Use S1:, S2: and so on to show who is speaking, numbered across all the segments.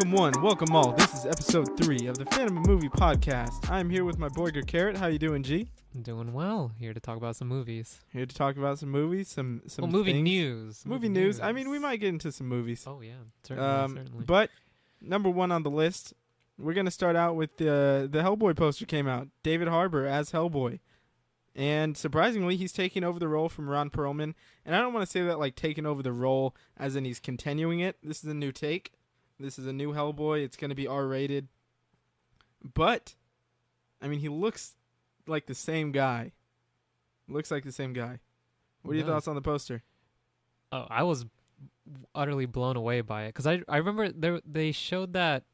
S1: Welcome one, welcome all. This is episode 3 of the Fanema Movie podcast. I'm here with my boy Carrot. How you doing, G?
S2: I'm doing well. Here to talk about some movies.
S1: Here to talk about some movies, some
S2: movie
S1: things.
S2: news.
S1: Movie news. I mean, we might get into some movies.
S2: Oh yeah, certainly.
S1: But number 1 on the list, we're gonna start out with the Hellboy poster came out. David Harbour as Hellboy. And surprisingly, he's taking over the role from Ron Perlman. And I don't want to say that like taking over the role as in he's continuing it. This is a new take. This is a new Hellboy. It's going to be R-rated. But, I mean, he looks like the same guy. Looks like the same guy. What are your thoughts on the poster?
S2: Oh, I was utterly blown away by it. Because I remember they showed that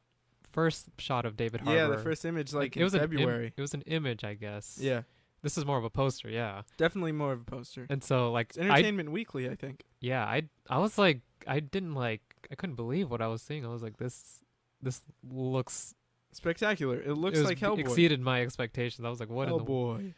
S2: first shot of David Harbour.
S1: Yeah, the first image in February.
S2: It was an image, I guess.
S1: Yeah.
S2: This is more of a poster, yeah.
S1: Definitely more of a poster.
S2: And so, like...
S1: It's Entertainment Weekly, I think.
S2: Yeah, I was like... I couldn't believe what I was seeing. I was like, this looks...
S1: spectacular. It looks like Hellboy.
S2: Exceeded my expectations. I was like, what
S1: Hellboy.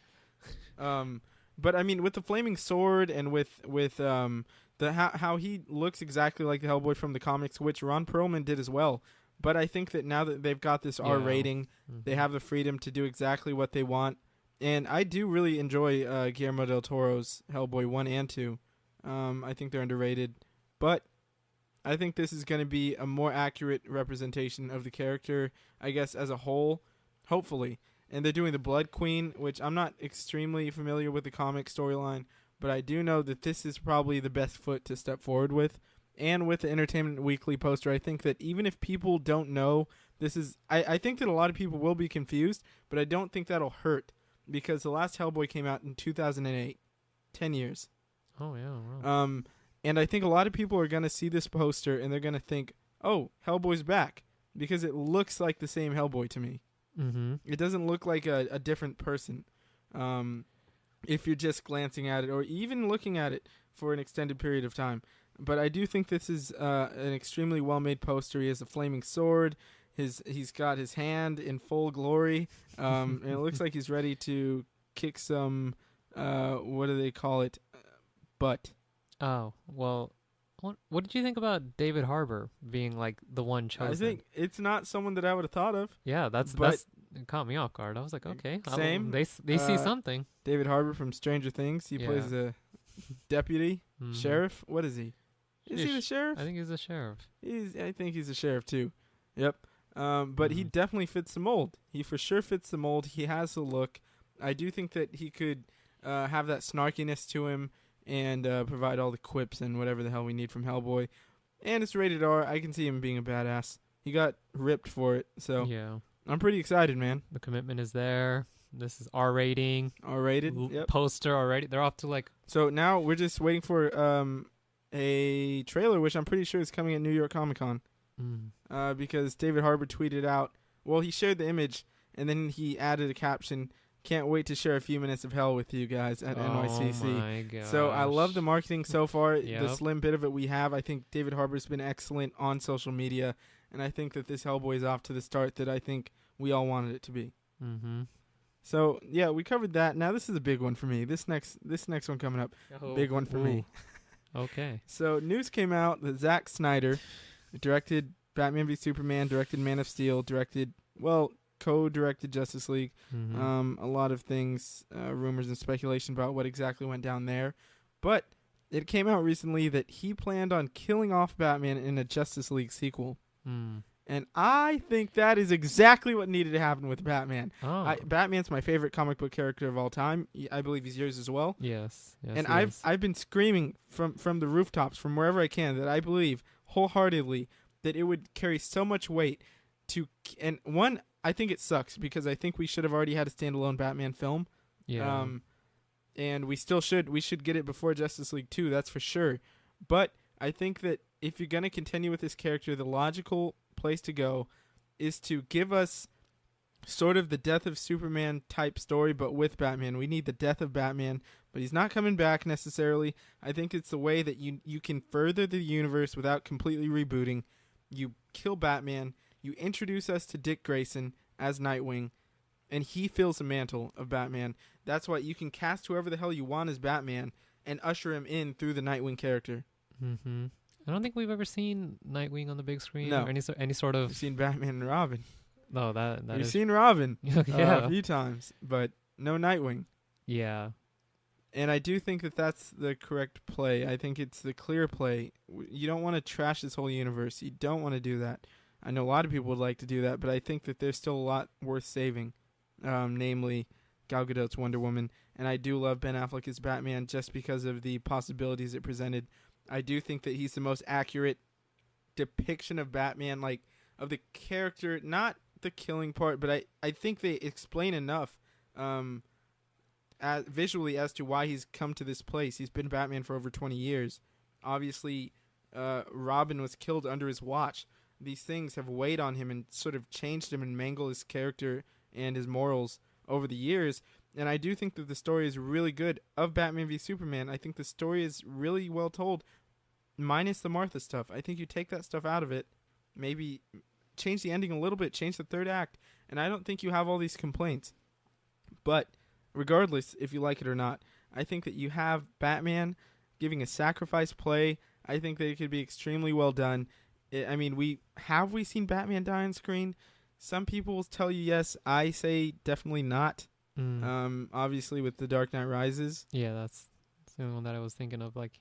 S1: But, I mean, with the flaming sword and with how he looks exactly like the Hellboy from the comics, which Ron Perlman did as well. But I think that now that they've got this R rating, they have the freedom to do exactly what they want. And I do really enjoy Guillermo del Toro's Hellboy 1 and 2. I think they're underrated. But I think this is going to be a more accurate representation of the character, I guess, as a whole, hopefully. And they're doing the Blood Queen, which I'm not extremely familiar with the comic storyline, but I do know that this is probably the best foot to step forward with. And with the Entertainment Weekly poster, I think that even if people don't know, this is... I think that a lot of people will be confused, but I don't think that'll hurt. Because the last Hellboy came out in 2008. 10 years.
S2: Oh, yeah. Wow.
S1: And I think a lot of people are going to see this poster and they're going to think, oh, Hellboy's back. Because it looks like the same Hellboy to me.
S2: Mm-hmm.
S1: It doesn't look like a different person. If you're just glancing at it or even looking at it for an extended period of time. But I do think this is an extremely well-made poster. He has a flaming sword. He's got his hand in full glory, and it looks like he's ready to kick some, what do they call it, butt.
S2: Oh, well, what did you think about David Harbour being, like, the one chosen?
S1: I think it's not someone that I would have thought of.
S2: Yeah, that's it caught me off guard. I was like, okay.
S1: Same.
S2: They see something.
S1: David Harbour from Stranger Things. He plays a deputy, sheriff. What is he? Is he the sheriff?
S2: I think he's a sheriff.
S1: I think he's a sheriff, too. Yep. But he definitely fits the mold. He for sure fits the mold. He has the look. I do think that he could have that snarkiness to him and provide all the quips and whatever the hell we need from Hellboy. And it's rated R. I can see him being a badass. He got ripped for it, so
S2: yeah. I'm
S1: pretty excited, man.
S2: The commitment is there. This is R rating.
S1: R rated. Yep.
S2: Poster already. They're off to like.
S1: So now we're just waiting for a trailer, which I'm pretty sure is coming at New York Comic Con. Because David Harbour tweeted out, well, he shared the image, and then he added a caption, "Can't wait to share a few minutes of hell with you guys at NYCC."
S2: Oh my gosh.
S1: So I love the marketing so far.
S2: Yep.
S1: The slim bit of it we have, I think David Harbour's been excellent on social media, and I think that this Hellboy is off to the start that I think we all wanted it to be.
S2: Mm-hmm.
S1: So, yeah, we covered that. Now this is a big one for me. This next one coming up, big one for me.
S2: Okay.
S1: So news came out that Zack Snyder directed Batman v Superman, directed Man of Steel, co-directed Justice League.
S2: Mm-hmm.
S1: A lot of things, rumors and speculation about what exactly went down there. But it came out recently that he planned on killing off Batman in a Justice League sequel. And I think that is exactly what needed to happen with Batman.
S2: Oh.
S1: Batman's my favorite comic book character of all time. I believe he's yours as well.
S2: Yes.
S1: And I've been screaming from the rooftops, from wherever I can, that I believe wholeheartedly that it would carry so much weight to... And one, I think it sucks because I think we should have already had a standalone Batman film.
S2: Yeah.
S1: And we still should. We should get it before Justice League 2, that's for sure. But I think that if you're going to continue with this character, the logical place to go is to give us sort of the death of Superman type story, but with Batman. We need the death of Batman, but he's not coming back necessarily. I think it's the way that you can further the universe without completely rebooting. You kill Batman, you introduce us to Dick Grayson as Nightwing, and he fills the mantle of Batman. That's why you can cast whoever the hell you want as Batman and usher him in through the Nightwing character.
S2: Mm-hmm. I don't think we've ever seen Nightwing on the big screen
S1: No.
S2: or any sort of.
S1: We've seen Batman and Robin.
S2: No, that
S1: We've
S2: is.
S1: seen Robin
S2: Yeah.
S1: a few times, but no Nightwing.
S2: Yeah.
S1: And I do think that that's the correct play. I think it's the clear play. You don't want to trash this whole universe. You don't want to do that. I know a lot of people would like to do that, but I think that there's still a lot worth saving, namely Gal Gadot's Wonder Woman. And I do love Ben Affleck as Batman just because of the possibilities it presented. I do think that he's the most accurate depiction of Batman, like of the character, not the killing part, but I think they explain enough visually as to why he's come to this place. He's been Batman for over 20 years. Obviously, Robin was killed under his watch. These things have weighed on him and sort of changed him and mangled his character and his morals over the years. And I do think that the story is really good of Batman v Superman. I think the story is really well told, minus the Martha stuff. I think you take that stuff out of it, maybe change the ending a little bit, change the third act, and I don't think you have all these complaints. But regardless if you like it or not, I think that you have Batman giving a sacrifice play. I think that it could be extremely well done. I mean, we seen Batman die on screen? Some people will tell you yes. I say definitely not. Obviously with The Dark Knight Rises.
S2: Yeah, that's the only one that I was thinking of. Like,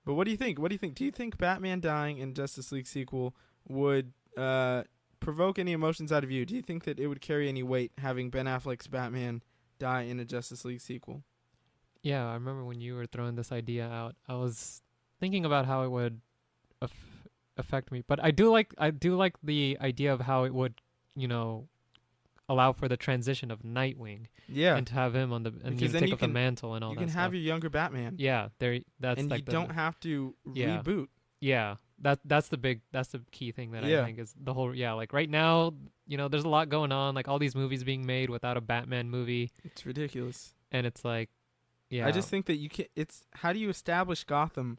S1: but what do you think? Do you think Batman dying in Justice League sequel would provoke any emotions out of you? Do you think that it would carry any weight having Ben Affleck's Batman die in a Justice League sequel?
S2: Yeah, I remember when you were throwing this idea out, I was thinking about how it would affect me. But I do like the idea of how it would, allow for the transition of Nightwing.
S1: Yeah.
S2: And to have him on the and you take up the mantle and all that.
S1: You can have your younger Batman.
S2: Yeah, that's
S1: and
S2: like
S1: you don't have to reboot.
S2: Yeah. That's the key thing that I think is the whole like right now, there's a lot going on, like all these movies being made without a Batman movie.
S1: It's ridiculous.
S2: And it's like
S1: I just think that how do you establish Gotham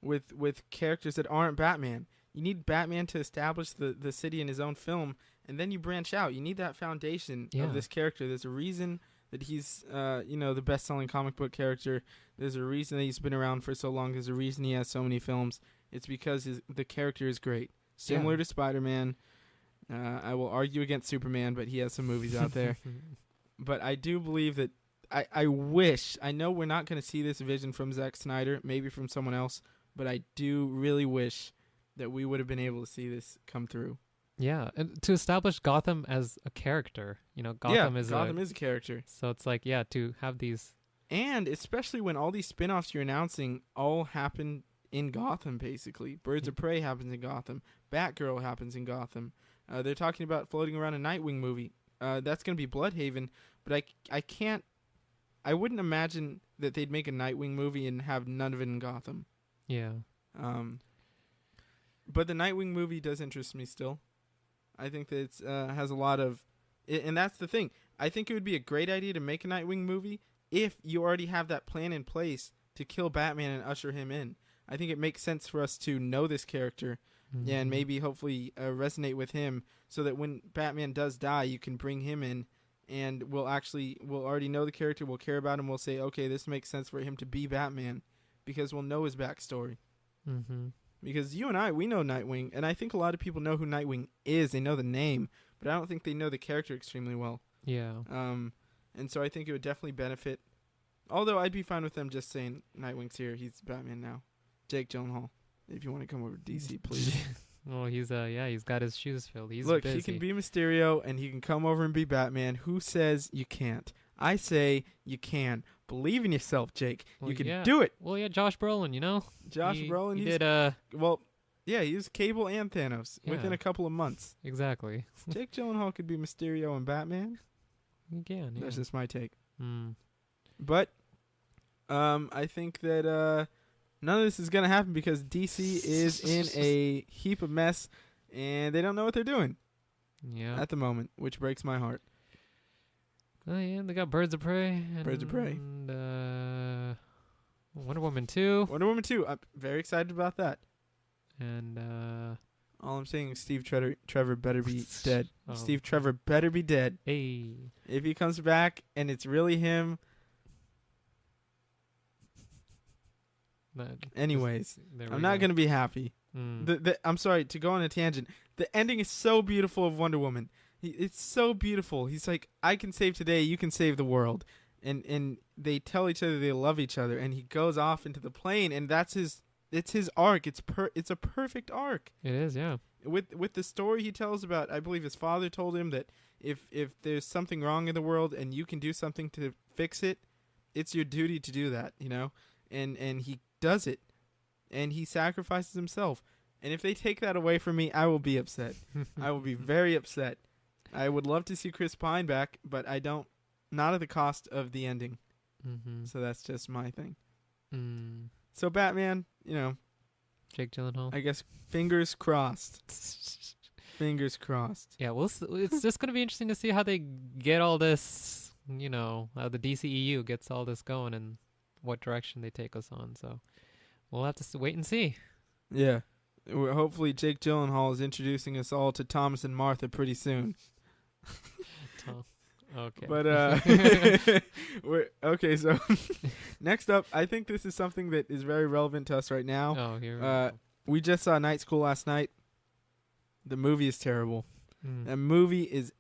S1: with characters that aren't Batman? You need Batman to establish the city in his own film, and then you branch out. You need that foundation of this character. There's a reason that he's the best-selling comic book character. There's a reason that he's been around for so long. There's a reason he has so many films. It's because the character is great. Similar to Spider-Man. I will argue against Superman, but he has some movies out there. But I do believe that I wish, I know we're not going to see this vision from Zack Snyder, maybe from someone else, but I do really wish that we would have been able to see this come through.
S2: Yeah, and to establish Gotham as a character, Gotham is
S1: a character.
S2: So it's like, to have these.
S1: And especially when all these spin-offs you're announcing all happen in Gotham, basically. Birds of Prey happens in Gotham. Batgirl happens in Gotham. They're talking about floating around a Nightwing movie. That's going to be Bloodhaven, but I wouldn't imagine that they'd make a Nightwing movie and have none of it in Gotham.
S2: Yeah.
S1: But the Nightwing movie does interest me still. I think that it has a lot of... And that's the thing. I think it would be a great idea to make a Nightwing movie if you already have that plan in place to kill Batman and usher him in. I think it makes sense for us to know this character and maybe hopefully resonate with him so that when Batman does die, you can bring him in and we'll already know the character, we'll care about him, we'll say, okay, this makes sense for him to be Batman because we'll know his backstory.
S2: Mm-hmm.
S1: Because you and I, we know Nightwing, and I think a lot of people know who Nightwing is. They know the name, but I don't think they know the character extremely well.
S2: Yeah.
S1: And so I think it would definitely benefit. Although I'd be fine with them just saying Nightwing's here. He's Batman now. Jake Gyllenhaal, if you want to come over to DC, please.
S2: Well, he's got his shoes filled. He's
S1: Look,
S2: busy.
S1: he can be Mysterio, and he can come over and be Batman. Who says you can't? I say you can. Believe in yourself, Jake.
S2: Well,
S1: you can do it.
S2: Well, Josh Brolin,
S1: Josh Brolin.
S2: He did,
S1: he was Cable and Thanos within a couple of months.
S2: Exactly.
S1: Jake Gyllenhaal could be Mysterio and Batman.
S2: He can, yeah.
S1: That's just my take.
S2: Mm.
S1: But I think that none of this is going to happen because DC is in a heap of mess, and they don't know what they're doing at the moment, which breaks my heart.
S2: Oh, yeah, they got Birds of Prey. And Wonder Woman 2.
S1: I'm very excited about that.
S2: And
S1: all I'm saying is Steve Trevor better be dead. Oh. Steve Trevor better be dead.
S2: Hey.
S1: If he comes back and it's really him. Anyways, I'm not going to be happy. I'm sorry to go on a tangent. The ending is so beautiful of Wonder Woman. It's so beautiful. He's like, I can save today, you can save the world. And they tell each other they love each other, and he goes off into the plane, and it's his arc. It's a perfect arc.
S2: It is, yeah.
S1: With the story he tells about, I believe his father told him that if there's something wrong in the world and you can do something to fix it, it's your duty to do that, you know? And he does it. And he sacrifices himself. And if they take that away from me, I will be upset. I will be very upset. I would love to see Chris Pine back, but I don't. Not at the cost of the ending.
S2: Mm-hmm.
S1: So that's just my thing.
S2: Mm.
S1: So Batman, you know,
S2: Jake Gyllenhaal.
S1: I guess fingers crossed. Fingers crossed.
S2: Yeah, it's just going to be interesting to see how they get all this, you know, how the DCEU gets all this going and what direction they take us on. So we'll have to wait and see.
S1: Yeah. Hopefully Jake Gyllenhaal is introducing us all to Thomas and Martha pretty soon.
S2: Okay.
S1: But okay, so next up, I think this is something that is very relevant to us right now.
S2: Oh, here we go.
S1: We just saw Night School last night. The movie is terrible. The movie is,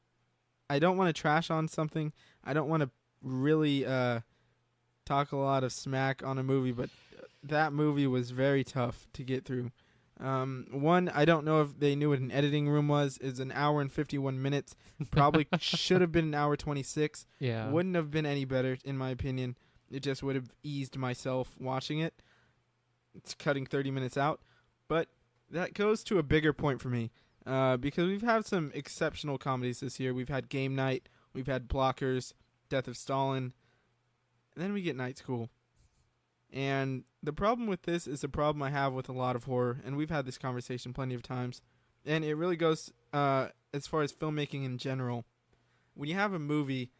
S1: I don't want to trash on something. I don't want to really talk a lot of smack on a movie, but that movie was very tough to get through. One, I don't know if they knew what an editing room was. It's an hour and 51 minutes. Probably should have been an hour 26.
S2: Yeah.
S1: Wouldn't have been any better, in my opinion. It just would have eased myself watching it. It's cutting 30 minutes out. But that goes to a bigger point for me. Because we've had some exceptional comedies this year. We've had Game Night. We've had Blockers. Death of Stalin. And then we get Night School. And the problem with this is a problem I have with a lot of horror, and we've had this conversation plenty of times, and it really goes as far as filmmaking in general. When you have a movie,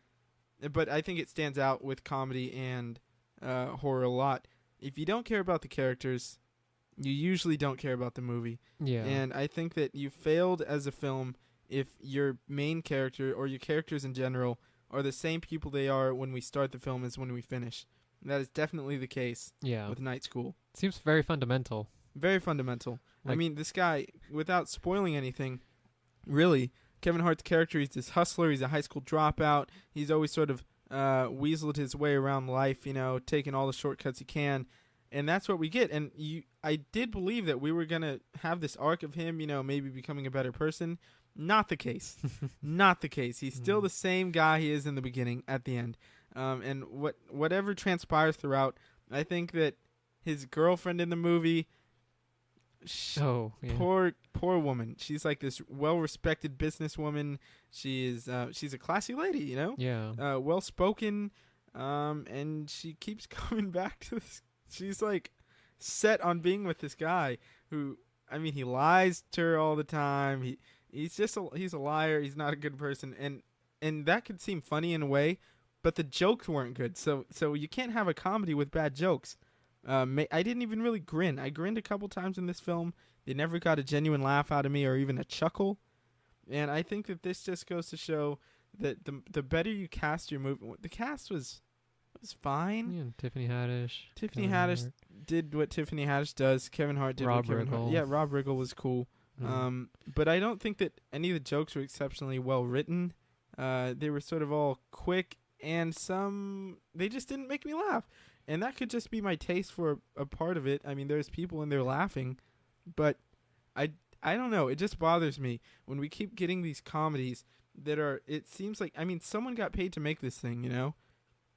S1: but I think it stands out with comedy and horror a lot, if you don't care about the characters, you usually don't care about the movie.
S2: Yeah.
S1: And I think that you failed as a film if your main character, or your characters in general, are the same people they are when we start the film as when we finish. That is definitely the case with Night School.
S2: Seems very fundamental.
S1: Very fundamental. I mean, this guy, without spoiling anything, really, Kevin Hart's character, he's this hustler. He's a high school dropout. He's always sort of weaseled his way around life, you know, taking all the shortcuts he can. And that's what we get. And I did believe that we were going to have this arc of him, you know, maybe becoming a better person. Not the case. Not the case. He's still the same guy he is in the beginning at the end. And whatever transpires throughout, I think that his girlfriend in the movie, poor woman. She's like this well-respected businesswoman. She's a classy lady, you know.
S2: Yeah.
S1: Well-spoken, and she keeps coming back to this. She's like set on being with this guy who, I mean, he lies to her all the time. He's a liar. He's not a good person, and that could seem funny in a way. But the jokes weren't good, so you can't have a comedy with bad jokes. I didn't even really grin. I grinned a couple times in this film. They never got a genuine laugh out of me or even a chuckle. And I think that this just goes to show that the better you cast your movie, the cast was fine.
S2: Yeah, Tiffany Haddish.
S1: Tiffany Haddish did what Tiffany Haddish does. Kevin Hart did what Kevin Hart. Yeah, Rob Riggle was cool. But I don't think that any of the jokes were exceptionally well written. They were sort of all quick. And they just didn't make me laugh. And that could just be my taste for a part of it. I mean, there's people in there laughing. But I don't know. It just bothers me when we keep getting these comedies that are, it seems like, I mean, someone got paid to make this thing, you know?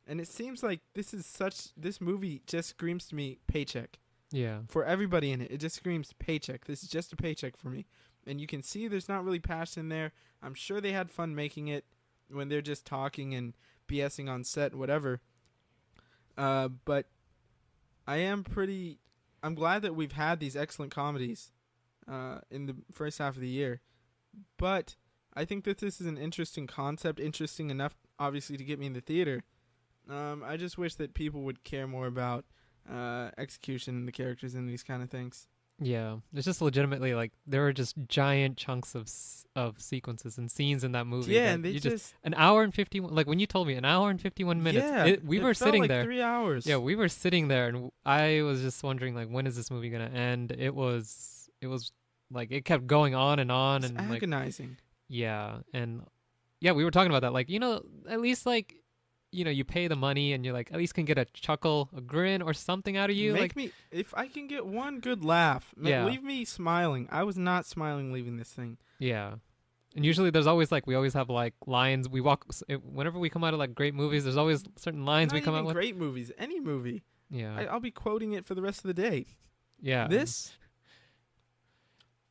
S1: And it seems like this movie just screams to me paycheck.
S2: Yeah.
S1: For everybody in it, it just screams paycheck. This is just a paycheck for me. And you can see there's not really passion in there. I'm sure they had fun making it when they're just talking and BSing on set, whatever. But I'm glad that we've had these excellent comedies in the first half of the year. But I think that this is an interesting concept, interesting enough, obviously, to get me in the theater. I just wish that people would care more about execution and the characters and these kind of things.
S2: Yeah, it's just legitimately like there were just giant chunks of sequences and scenes in that movie.
S1: Yeah, and they just
S2: an hour and 51. Like when you told me an hour and 51 minutes,
S1: yeah,
S2: we were sitting
S1: like
S2: there.
S1: 3 hours.
S2: Yeah, we were sitting there, and I was just wondering like, when is this movie gonna end? It was it was like it kept going on and on,
S1: It's
S2: and like
S1: agonizing.
S2: yeah, and yeah, we were talking about that. Like at least like you pay the money and you're like at least can get a chuckle, a grin, or something out of you.
S1: Make
S2: Like
S1: me, if I can get one good laugh,
S2: yeah,
S1: leave me smiling. I was not smiling leaving this thing.
S2: yeah. And usually there's always like we always have like lines we walk whenever we come out of like great movies. There's always certain lines
S1: Not
S2: we come
S1: even
S2: out with.
S1: great movies, any movie.
S2: Yeah,
S1: I'll be quoting it for the rest of the day.
S2: yeah.
S1: This,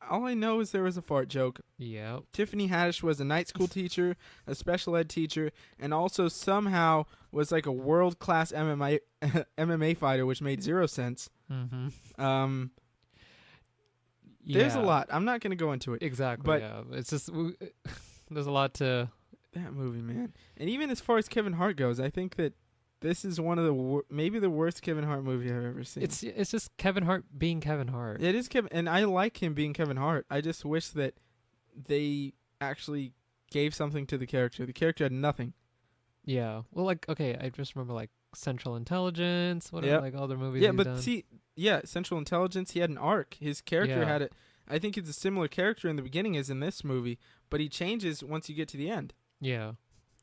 S1: all I know is there was a fart joke.
S2: Yeah.
S1: Tiffany Haddish was a night school teacher, a special ed teacher, and also somehow was like a world-class MMA fighter, which made 0 sense.
S2: Mm-hmm.
S1: There's a lot. I'm not going to go into it.
S2: Exactly.
S1: But
S2: yeah, it's just there's a lot to.
S1: That movie, man. And even as far as Kevin Hart goes, I think that this is one of the maybe the worst Kevin Hart movie I've ever seen.
S2: It's just Kevin Hart being Kevin Hart.
S1: It is Kevin, and I like him being Kevin Hart. I just wish that they actually gave something to the character. The character had nothing.
S2: Yeah. Well, like okay, I just remember like Central Intelligence. What are like other movies?
S1: Yeah,
S2: he's
S1: but
S2: done.
S1: see, Central Intelligence. He had an arc. His character had it. I think it's a similar character in the beginning as in this movie, but he changes once you get to the end.
S2: Yeah.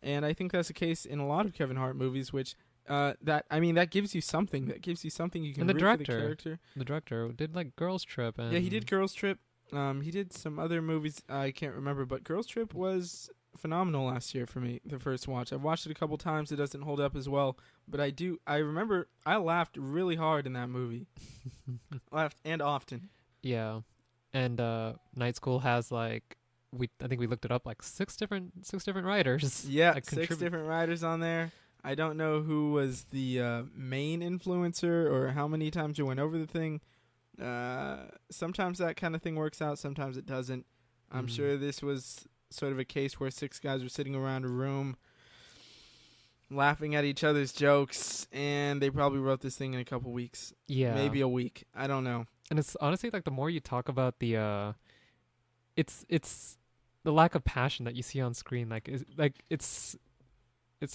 S1: And I think that's the case in a lot of Kevin Hart movies, which that gives you something. That gives you something you can
S2: And the
S1: root
S2: director,
S1: for the character.
S2: The director did like Girls Trip. And
S1: Yeah, he did Girls Trip. He did some other movies I can't remember, but Girls Trip was phenomenal last year for me, the first watch. I've watched it a couple times. It doesn't hold up as well, but I remember I laughed really hard in that movie. Laughed and often.
S2: Yeah. And Night School has like I think we looked it up like six different writers.
S1: Yeah,
S2: like,
S1: 6 different writers on there. I don't know who was the main influencer or how many times you went over the thing. Sometimes that kind of thing works out. Sometimes it doesn't. I'm sure this was sort of a case where 6 guys were sitting around a room laughing at each other's jokes, and they probably wrote this thing in a couple weeks.
S2: Yeah.
S1: Maybe a week. I don't know.
S2: And it's honestly like the more you talk about the it's the lack of passion that you see on screen. Like it's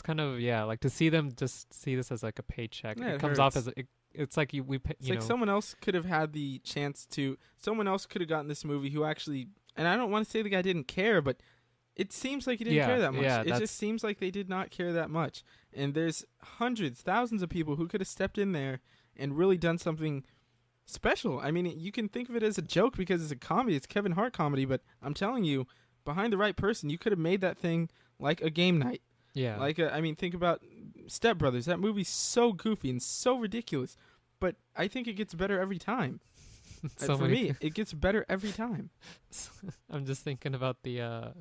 S2: kind of like to see them just see this as like a paycheck.
S1: Yeah,
S2: it comes off as it's like you know
S1: someone else could have had the chance to. Someone else could have gotten this movie who actually. And I don't want to say the guy didn't care, but it seems like he didn't care that much.
S2: Yeah,
S1: it just seems like they did not care that much. And there's hundreds, thousands of people who could have stepped in there and really done something special. I mean, you can think of it as a joke because it's a comedy. It's Kevin Hart comedy, but I'm telling you, behind the right person, you could have made that thing like a game night.
S2: Yeah.
S1: Like, think about Step Brothers. That movie's so goofy and so ridiculous, but I think it gets better every time. For me, it gets better every time.
S2: I'm just thinking about the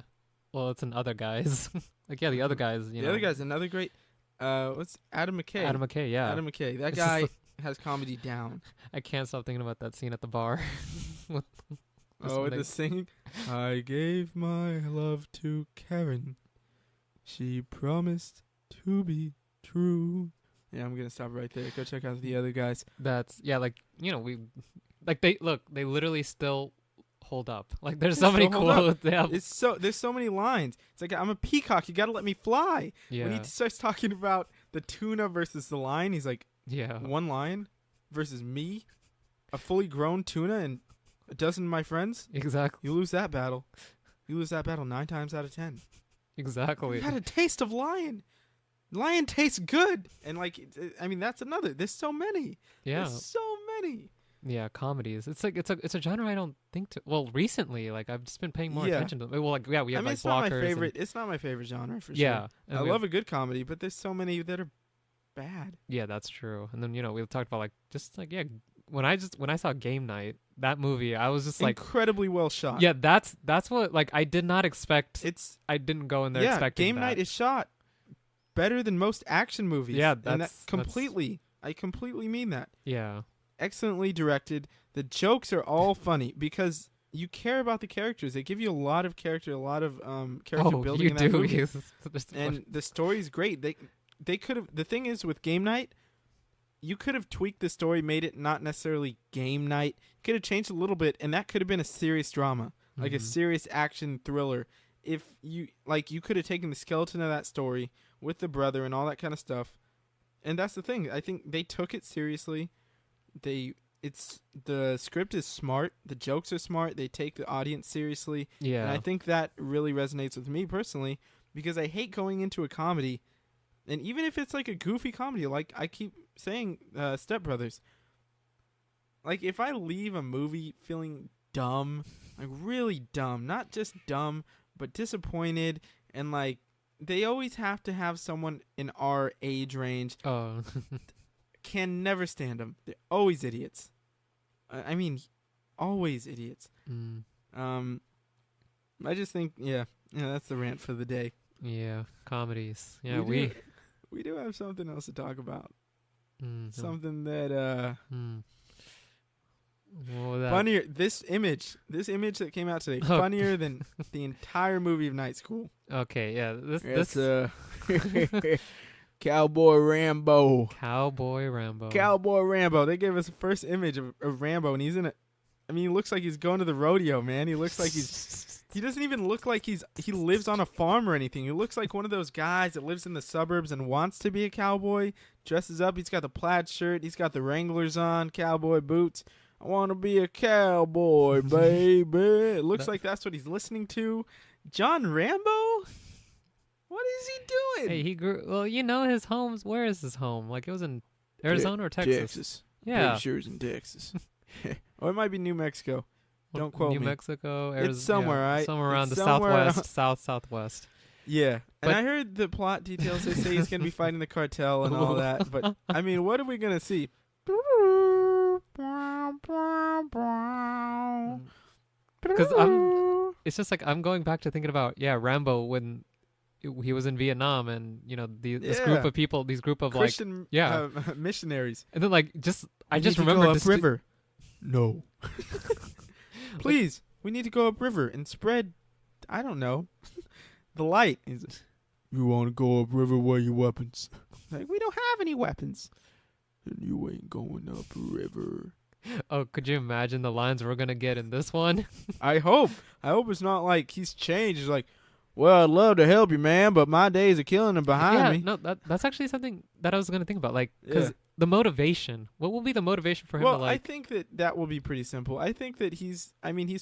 S2: it's in Other Guys. Like the Other Guys,
S1: The Other Guys, another great what's Adam McKay.
S2: Adam McKay, yeah.
S1: Adam McKay. That guy has comedy down.
S2: I can't stop thinking about that scene at the bar. with
S1: the singing. I gave my love to Karen. She promised to be true. Yeah, I'm gonna stop right there. Go check out The Other Guys.
S2: That's they literally still hold up. Like there's so many quotes.
S1: There's so many lines. It's like, I'm a peacock, you gotta let me fly.
S2: Yeah.
S1: When he starts talking about the tuna versus the lion, he's like, one lion versus me, a fully grown tuna and a dozen of my friends.
S2: Exactly.
S1: You lose that battle. You lose that battle 9 times out of 10.
S2: Exactly.
S1: You had a taste of lion. Lion tastes good. And that's another. There's so many.
S2: Yeah.
S1: There's so many.
S2: Yeah, comedies. It's like it's a genre I don't think to. Well, recently, like I've just been paying more attention to. Well, we have like
S1: it's
S2: blockers.
S1: Not my favorite. It's not my favorite genre for sure.
S2: Yeah,
S1: I love a good comedy, but there's so many that are bad.
S2: Yeah, that's true. And then we talked about when I saw Game Night, that movie, I was just like
S1: incredibly well shot.
S2: Yeah, that's what I did not expect. I didn't go in there expecting
S1: Game Night is shot better than most action movies.
S2: Yeah,
S1: I completely mean that.
S2: Yeah.
S1: Excellently directed. The jokes are all funny because you care about the characters. They give you a lot of character, a lot of character building in that movie. And the story's great. They could have. The thing is with Game Night, you could have tweaked the story, made it not necessarily Game Night. Could have changed a little bit, and that could have been a serious drama, like a serious action thriller. If you could have taken the skeleton of that story with the brother and all that kind of stuff. And that's the thing. I think they took it seriously. They the script is smart, the jokes are smart, they take the audience seriously,
S2: Yeah.
S1: and I think that really resonates with me personally because I hate going into a comedy, and even if it's like a goofy comedy, like I keep saying, Step Brothers. Like if I leave a movie feeling dumb, like really dumb, not just dumb, but disappointed, and like they always have to have someone in our age range.
S2: Oh.
S1: Can never stand them. They're always idiots. I mean, always idiots. I just think, yeah, that's the rant for the day.
S2: Yeah, comedies. Yeah,
S1: we do have something else to talk about. Something that
S2: what was that?
S1: funnier. This image that came out today, funnier than the entire movie of Night School.
S2: Okay, yeah,
S1: This Cowboy Rambo.
S2: Cowboy Rambo.
S1: Cowboy Rambo. They gave us the first image of Rambo, and he's in it. I mean, he looks like he's going to the rodeo, man. He looks like he doesn't even look like he lives on a farm or anything. He looks like one of those guys that lives in the suburbs and wants to be a cowboy. Dresses up. He's got the plaid shirt. He's got the Wranglers on, cowboy boots. I want to be a cowboy, baby. It looks like that's what he's listening to. John Rambo? What is he doing?
S2: Hey, he grew. Well, his home's. Where is his home? Like it was in Arizona or Texas?
S1: Texas.
S2: Yeah.
S1: Pretty sure it's in Texas. Or it might be New Mexico. Don't quote me.
S2: New Mexico, Arizona.
S1: It's somewhere, right?
S2: Somewhere around
S1: It's
S2: the
S1: somewhere
S2: southwest.
S1: Yeah.
S2: But
S1: And I heard the plot details. They say he's going to be fighting the cartel and all that. But, I mean, what are we going to see?
S2: Because it's just like I'm going back to thinking about Rambo when he was in Vietnam and this group of people, these group of
S1: Christian missionaries.
S2: and then like just I
S1: We
S2: just
S1: need to
S2: remember
S1: go upriver. No. Please, we need to go upriver and spread, I don't know, the light. You want to go upriver? Where your weapons? Like, we don't have any weapons. Then you ain't going upriver.
S2: Oh, could you imagine the lines we're gonna get in this one?
S1: I hope it's not like he's changed. It's like, well, I'd love to help you, man, but my days of killing are behind me.
S2: No, that's actually something that I was gonna think about. Like, because the motivation. What will be the motivation for him?
S1: Well,
S2: to like?
S1: I think that will be pretty simple. I think that he's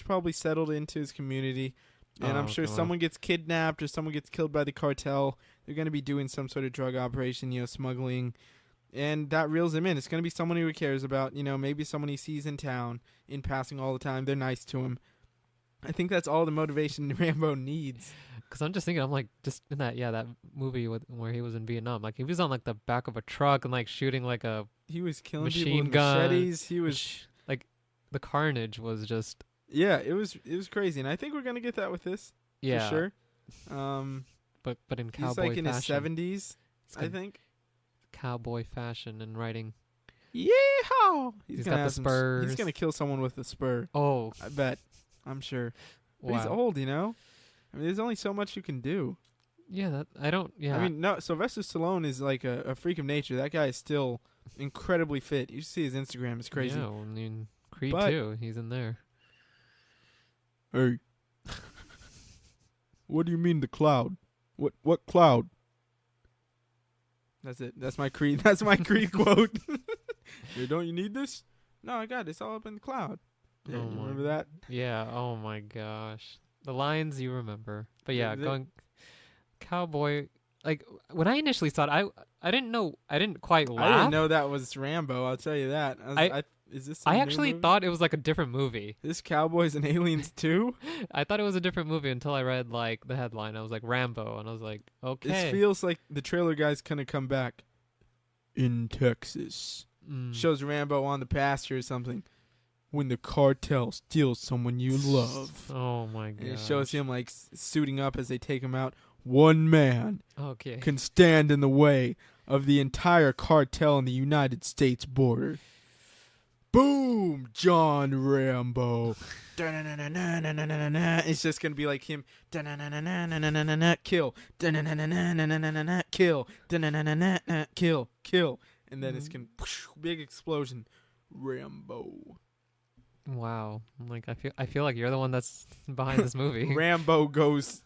S1: probably settled into his community, and I'm sure someone gets kidnapped or someone gets killed by the cartel. They're going to be doing some sort of drug operation, smuggling, and that reels him in. It's going to be someone who he cares about, maybe someone he sees in town in passing all the time. They're nice to him. I think that's all the motivation Rambo needs.
S2: Because I'm just thinking, I'm like, just in that movie where he was in Vietnam, like he was on like the back of a truck and like shooting like a
S1: He was killing
S2: machine
S1: people with
S2: gun.
S1: machetes. He was
S2: like, the carnage was just
S1: it was crazy, and I think we're gonna get that with this for sure.
S2: But in cowboy
S1: he's like in
S2: fashion.
S1: his 70s, I think.
S2: Cowboy fashion and writing.
S1: Yeehaw!
S2: He's got the spurs.
S1: He's gonna kill someone with a spur.
S2: Oh,
S1: I bet. I'm sure. But
S2: wow.
S1: he's old, I mean, there's only so much you can do.
S2: Yeah, I don't. Yeah,
S1: I mean, no. Sylvester Stallone is like a freak of nature. That guy is still incredibly fit. You should see his Instagram. It's crazy.
S2: Yeah, I mean, Creed
S1: But-
S2: too. He's in there.
S1: Hey, what do you mean the cloud? What cloud? That's it. That's my Creed. That's my Creed quote. Hey, don't you need this? No, I got it. It's all up in the cloud. Yeah,
S2: Oh
S1: you
S2: my-
S1: remember that?
S2: Yeah. Oh my gosh, the lines you remember. But yeah,
S1: The-
S2: going cowboy. Like when I initially saw it, I didn't know. I didn't quite laugh.
S1: I didn't know that was Rambo. I'll tell you that. Is this? Some
S2: I
S1: new
S2: actually
S1: movie?
S2: thought it was like a different movie.
S1: This Cowboys and Aliens 2?
S2: I thought it was a different movie until I read like the headline. I was like Rambo, and I was like, okay.
S1: This feels like the trailer guy's gonna come back. In Texas. Shows Rambo on the pasture or something. When the cartel steals someone you love.
S2: Oh my god.
S1: And it shows him like suiting up as they take him out. One man
S2: Okay.
S1: can stand in the way of the entire cartel on the United States border. Boom! John Rambo. It's just gonna be like him. Kill. Kill. Kill. And then it's gonna big explosion. Rambo.
S2: Wow. Like I feel like you're the one that's behind this movie.
S1: Rambo goes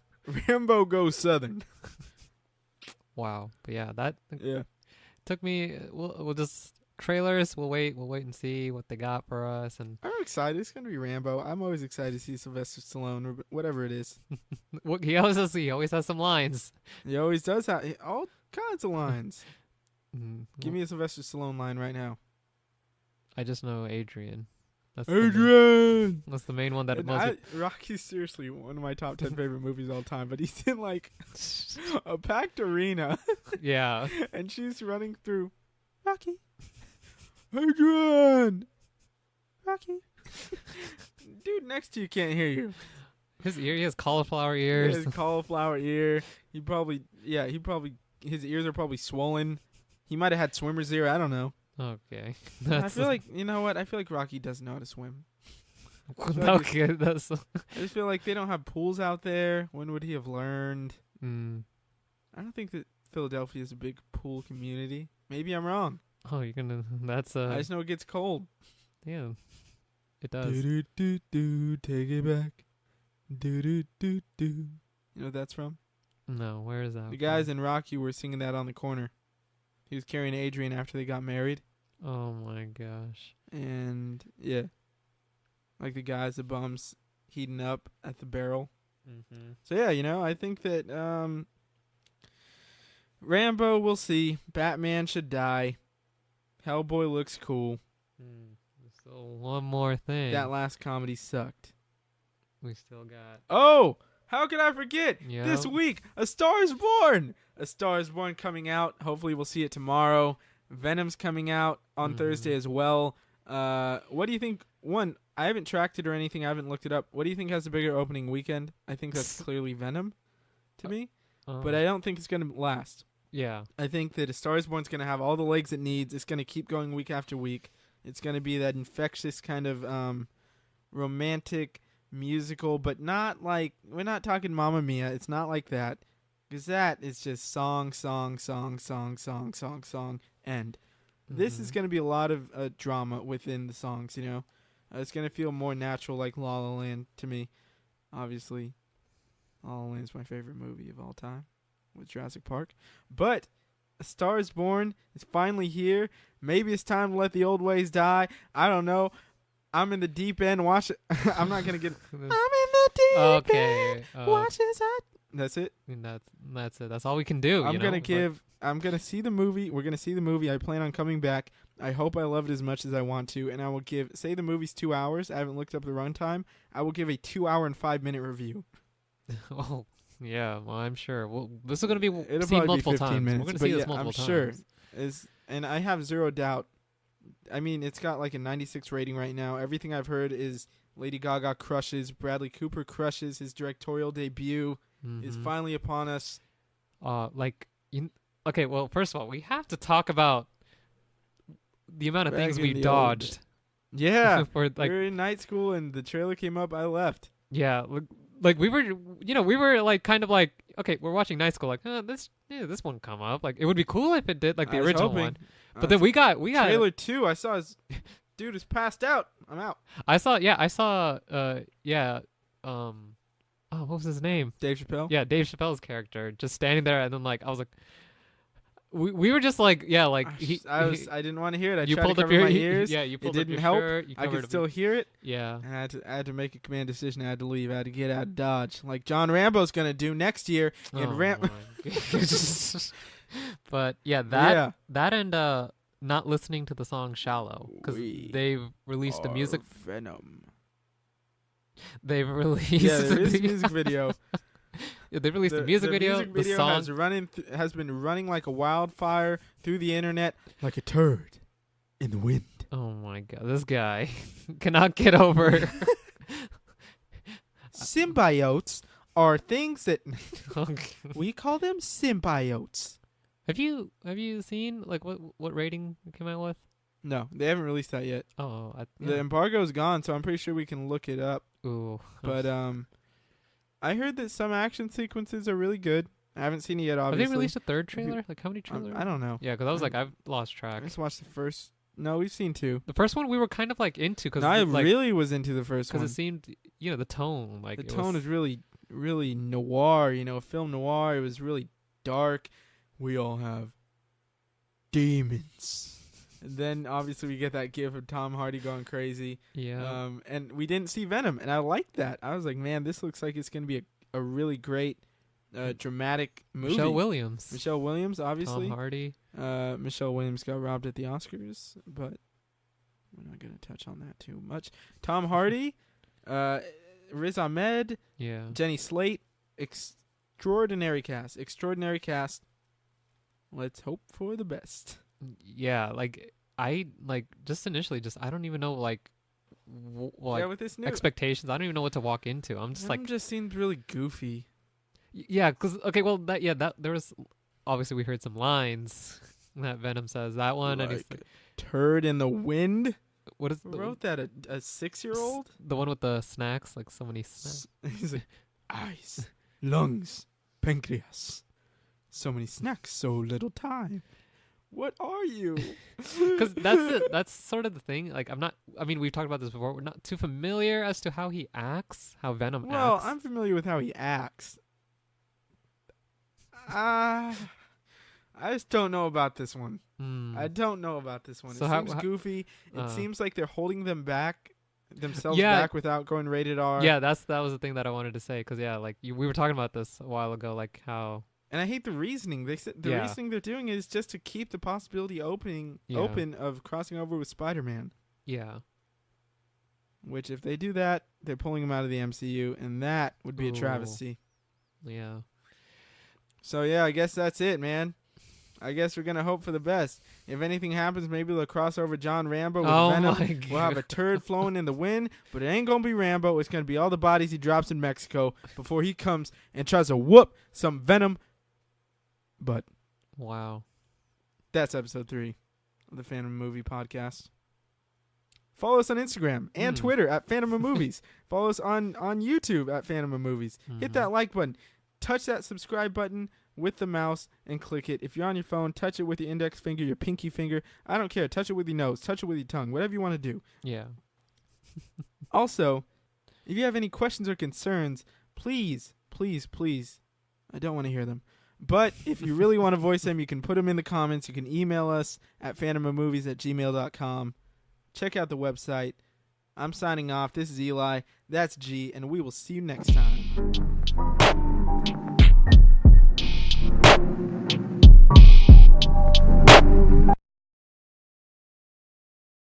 S1: southern.
S2: Wow. But yeah, that
S1: Yeah.
S2: took me. We'll just trailers. We'll wait and see what they got for us. And
S1: I'm excited. It's gonna be Rambo. I'm always excited to see Sylvester Stallone or whatever it is.
S2: he always has some lines.
S1: He always does have all kinds of lines. Give
S2: Well,
S1: me a Sylvester Stallone line right now.
S2: I just know Adrian. That's
S1: Adrian.
S2: that's the main one that
S1: And
S2: most.
S1: Rocky's seriously one of my top 10 favorite movies of all time. But he's in like a packed arena,
S2: Yeah.
S1: and she's running through. Rocky. Adrian. Rocky. Dude next to you can't hear you.
S2: He has cauliflower
S1: He
S2: ears.
S1: has cauliflower ear. His ears are probably swollen. He might have had swimmer's ear. I don't know.
S2: Okay.
S1: I feel like, you know what? I feel like Rocky doesn't know how to swim.
S2: okay. That's.
S1: I just feel like they don't have pools out there. When would he have learned?
S2: Mm.
S1: I don't think that Philadelphia is a big pool community. Maybe I'm wrong.
S2: Oh, you're gonna. That's
S1: I just know it gets cold.
S2: Yeah. It does.
S1: Do, do, do, take it back. Do, do, do, do. You know what that's from?
S2: No, where is that?
S1: The guys in Rocky were singing that on the corner. He was carrying Adrian after they got married.
S2: Oh my gosh.
S1: And, yeah. Like the guys, the bums, heating up at the barrel.
S2: Mm-hmm.
S1: So, yeah, you know, I think that Rambo, we'll see. Batman should die. Hellboy looks cool.
S2: So one more thing.
S1: That last comedy sucked.
S2: We still got.
S1: Oh, how could I forget?
S2: Yeah.
S1: This week, A Star is Born. A Star is Born coming out. Hopefully we'll see it tomorrow. Venom's coming out on Thursday as well. What do you think? One, I haven't tracked it or anything. I haven't looked it up. What do you think has a bigger opening weekend? I think that's clearly Venom to me. But I don't think it's going to last.
S2: Yeah.
S1: I think that A Star is Born is going to have all the legs it needs. It's going to keep going week after week. It's going to be that infectious kind of romantic musical, but not like, we're not talking Mamma Mia. It's not like that. Because that is just song, song, song, song, song, song, song, end. This is going to be a lot of drama within the songs, you know. It's going to feel more natural like La La Land to me. Obviously, La La Land is my favorite movie of all time with Jurassic Park. But A Star is Born is finally here. Maybe it's time to let the old ways die. I don't know. I'm in the deep end. Watch it. I'm not going to get... I'm in the deep end. Watch as I... That's it.
S2: That's it. That's all we can do.
S1: I'm gonna see the movie. We're gonna see the movie. I plan on coming back. I hope I love it as much as I want to, and I will give. Say the movie's 2 hours. I haven't looked up the runtime. I will give a 2 hour and 5 minute review.
S2: Oh yeah, well I'm sure. Well, this is gonna be
S1: It'll
S2: seen
S1: probably
S2: multiple
S1: be 15
S2: times.
S1: minutes.
S2: We're gonna
S1: but
S2: see
S1: yeah,
S2: this multiple
S1: I'm
S2: times.
S1: sure. And I have zero doubt. I mean, it's got like a 96 rating right now. Everything I've heard is Lady Gaga crushes, Bradley Cooper crushes. His directorial debut is finally upon us.
S2: Okay, well, first of all, we have to talk about the amount of things
S1: Back
S2: we
S1: in the
S2: dodged.
S1: Yeah.
S2: For
S1: We were in night school and the trailer came up. I left.
S2: yeah, like we were like kind of like, okay, we're watching Night School, like, this won't come up. Like, it would be cool if it did, like the
S1: I was
S2: original
S1: hoping.
S2: one. But then we got
S1: trailer 2. I saw his dude is passed out. I'm out.
S2: I saw what was his name?
S1: Dave Chappelle.
S2: Yeah, Dave Chappelle's character just standing there, and then like I was like, we were just like, yeah, like
S1: I didn't want to hear it. I
S2: you
S1: tried
S2: pulled
S1: to
S2: up
S1: cover
S2: your
S1: my ears.
S2: yeah, you pulled
S1: it
S2: up
S1: didn't
S2: your
S1: help.
S2: shirt, you
S1: I
S2: covered
S1: could
S2: up
S1: still hear it.
S2: yeah.
S1: And I had to make a command decision. I had to leave. I had to get out of Dodge, like John Rambo's gonna do next year in
S2: my goodness. But yeah, that and not listening to the song "Shallow" because they've released a music.
S1: Venom.
S2: They've released.
S1: Yeah, there is a music video.
S2: Yeah, they released the music video.
S1: Music video
S2: the song
S1: has been running like a wildfire through the internet, like a turd in the wind.
S2: Oh my god, this guy cannot get over.
S1: Symbiotes are things that
S2: Okay.
S1: we call them symbiotes.
S2: Have you seen like what rating it came out with?
S1: No, they haven't released that yet.
S2: Oh,
S1: The embargo's gone, so I'm pretty sure we can look it up.
S2: Ooh.
S1: But I heard that some action sequences are really good. I haven't seen it yet, obviously.
S2: Have they released a third trailer? Like how many trailers?
S1: I don't know.
S2: Yeah, because I was like, I've lost track.
S1: I just watched the first. No, we've seen 2.
S2: The first one we were kind of like into because
S1: I really was into the first one.
S2: because it seemed, the tone like
S1: The tone is really, really noir. Film noir. It was really dark. We all have demons. And then obviously we get that gif of Tom Hardy going crazy.
S2: Yeah.
S1: And we didn't see Venom, and I liked that. I was like, man, this looks like it's going to be a really great dramatic movie.
S2: Michelle Williams.
S1: Michelle Williams, obviously.
S2: Tom Hardy.
S1: Michelle Williams got robbed at the Oscars, but we're not going to touch on that too much. Tom Hardy, Riz Ahmed,
S2: Yeah.
S1: Jenny Slate, extraordinary cast. Let's hope for the best.
S2: Yeah, like I just initially I don't even know like
S1: With this new
S2: expectations. I don't even know what to walk into. I'm just
S1: Venom just seemed really goofy.
S2: Yeah, because that there was obviously we heard some lines that Venom says that one, and he's like,
S1: turd in the wind.
S2: what is
S1: Who wrote that? A 6-year-old?
S2: the one with the snacks? Like so many snacks.
S1: He's like, eyes, lungs, pancreas. So many snacks, so little time. What are you?
S2: Because that's sort of the thing. Like we've talked about this before. We're not too familiar as to how he acts, how Venom acts.
S1: Well, I'm familiar with how he acts. I just don't know about this one. I don't know about this one.
S2: So
S1: it
S2: how-
S1: seems
S2: how-
S1: goofy. It seems like they're holding themselves
S2: Yeah.
S1: back without going rated R.
S2: Yeah, that was the thing that I wanted to say. Because we were talking about this a while ago, like how.
S1: And I hate the reasoning. They said the reasoning they're doing is just to keep the possibility open of crossing over with Spider-Man.
S2: Yeah.
S1: Which, if they do that, they're pulling him out of the MCU, and that would be a
S2: Ooh.
S1: travesty.
S2: Yeah.
S1: So yeah, I guess that's it, man. I guess we're gonna hope for the best. If anything happens, maybe they'll cross over John Rambo with Venom.
S2: My God.
S1: We'll have a turd flowing in the wind, but it ain't gonna be Rambo. It's gonna be all the bodies he drops in Mexico before he comes and tries to whoop some Venom. But
S2: Wow.
S1: that's episode 3 of the Fanema Movie podcast. Follow us on Instagram and Twitter at Fanema Movies. Follow us on YouTube at Fanema Movies. Hit that like button. Touch that subscribe button with the mouse and click it. If you're on your phone, touch it with your index finger, your pinky finger. I don't care. Touch it with your nose. Touch it with your tongue. Whatever you want to do.
S2: Yeah.
S1: Also, if you have any questions or concerns, please, I don't want to hear them. But if you really want to voice them, you can put them in the comments. You can email us at fanemamovies@gmail.com. Check out the website. I'm signing off. This is Eli. That's G, and we will see you next time.